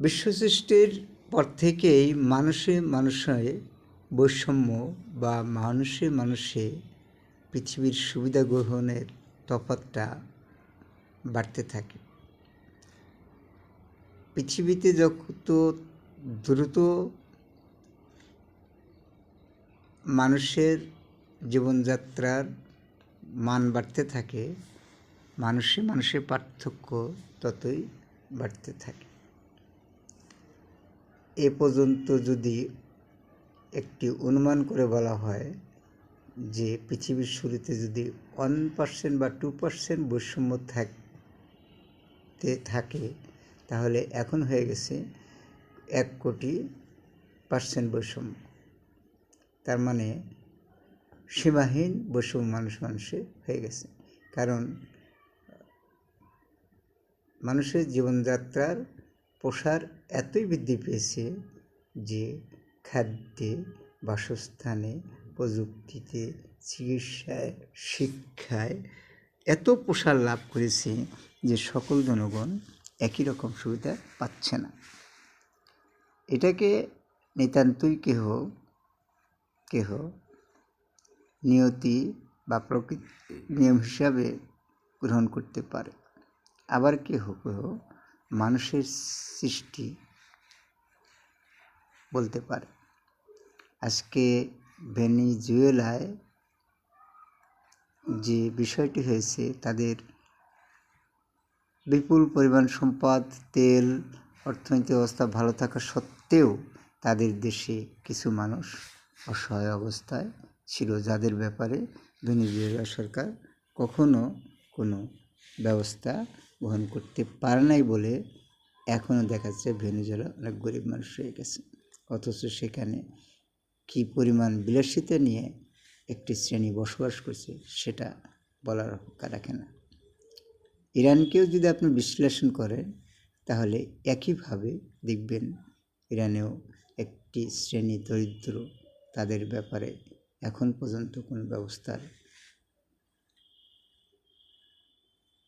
বিশ্বসৃষ্টির পর থেকেই মানুষে বৈষম্য বা মানুষে পৃথিবীর সুবিধা গ্রহণের তফাৎটা বাড়তে থাকে। পৃথিবীতে যত দ্রুত মানুষের জীবনযাত্রার মান বাড়তে থাকে, মানুষে পার্থক্য ততই বাড়তে থাকে। এ পর্যন্ত যদি একটি অনুমান করে বলা হয় যে পৃথিবীর শুরুতে যদি 1% বা 2% বৈষম্য থাকে, তাহলে এখন হয়ে গেছে 1,000,000,000% বৈষম্য। তার মানে সীমাহীন বৈষম্য মানুষে হয়ে গেছে। কারণ মানুষের জীবনযাত্রার প্রসার এতই বৃদ্ধি পেয়েছে যে খাদ্যে, বাসস্থানে, প্রযুক্তিতে, চিকিৎসায়, শিক্ষায় এত প্রসার লাভ করেছে যে সকল জনগণ একই রকম সুবিধা পাচ্ছে না। এটাকে নিতান্তই কেহ নিয়তি বা প্রকৃতির নিয়ম হিসাবে গ্রহণ করতে পারে, আবার কেহ মানুষের সৃষ্টি বলতে পারে। আজকে ভেনেজুয়েলায় যে বিষয়টি হয়েছে, তাদের বিপুল পরিমাণ সম্পদ, তেল, অর্থনৈতিক অবস্থা ভালো থাকা সত্ত্বেও তাদের দেশে কিছু মানুষ অসহায় অবস্থায় ছিল, যাদের ব্যাপারে ভেনেজুয়েলা সরকার কখনো কোনো ব্যবস্থা গ্রহণ করতে পারে নাই বলে এখনও দেখা যাচ্ছে ভেনেজুয়েলা অনেক গরিব মানুষ হয়ে গেছে। অথচ সেখানে কী পরিমাণ বিলাসিতা নিয়ে একটি শ্রেণী বসবাস করছে সেটা বলার অপেক্ষা রাখে না। ইরানকেও যদি আপনি বিশ্লেষণ করেন তাহলে একইভাবে দেখবেন ইরানেও একটি শ্রেণী দরিদ্র, তাদের ব্যাপারে এখন পর্যন্ত কোনো ব্যবস্থার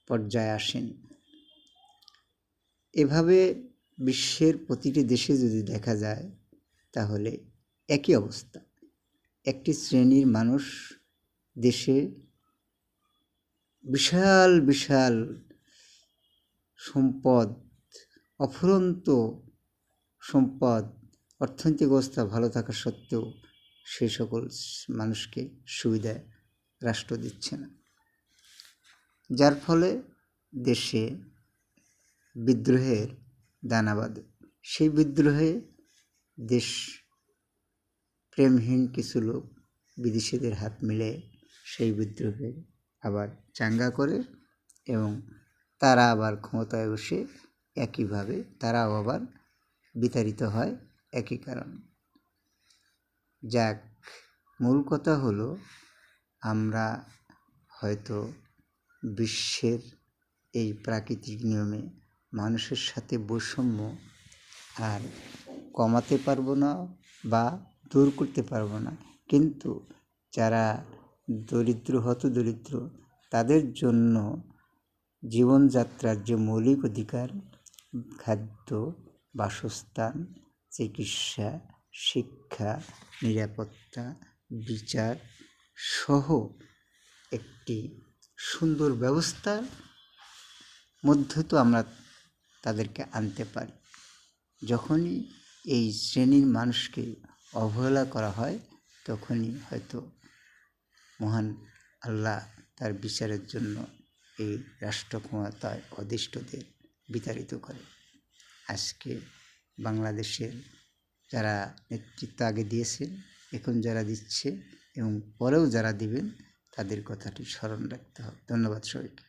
পর্যায়ে আসেনি। এভাবে বিশ্বের প্রতিটি দেশে যদি দেখা যায় তাহলে একই অবস্থা। একটি শ্রেণীর মানুষ দেশে বিশাল বিশাল সম্পদ, অফুরন্ত সম্পদ, অর্থনৈতিক অবস্থা ভালো থাকা সত্ত্বেও সেই সকল মানুষকে সুবিধা রাষ্ট্র দিচ্ছে না, যার ফলে দেশে বিদ্রোহের দানা বাঁধে। সেই বিদ্রোহে দেশ প্রেমহীন কিছু লোক বিদেশিদের হাত মিলে সেই বিদ্রোহে আবার চাঙ্গা করে এবং তারা আবার ক্ষমতায় বসে একইভাবে তারাও আবার বিতাড়িত হয় একই কারণে। যাক, মূল কথা হলো আমরা হয়তো বিশ্বের এই প্রাকৃতিক নিয়মে মানুষের সাথে বৈষম্য আর কমাতে পারবো না বা দূর করতে পারবো না, কিন্তু যারা হতদরিদ্র তাদের জন্য জীবনযাত্রার যে মৌলিক অধিকার, খাদ্য, বাসস্থান, চিকিৎসা, শিক্ষা, নিরাপত্তা, বিচার সহ একটি সুন্দর ব্যবস্থার মধ্যে তো আমরা তাদেরকে আনতে পারি। যখনই এই শ্রেণীর মানুষকে অবহেলা করা হয়, তখনই হয়তো মহান আল্লাহ তার বিচারের জন্য এই রাষ্ট্র ক্ষমতায় অধিষ্ঠদের বিতাড়িত করে। আজকে বাংলাদেশের যারা নেতৃত্ব আগে দিয়েছেন, এখন যারা দিচ্ছে এবং পরেও যারা দিবেন, তাদের কথাটি স্মরণ রাখতে হবে। ধন্যবাদ সবাইকে।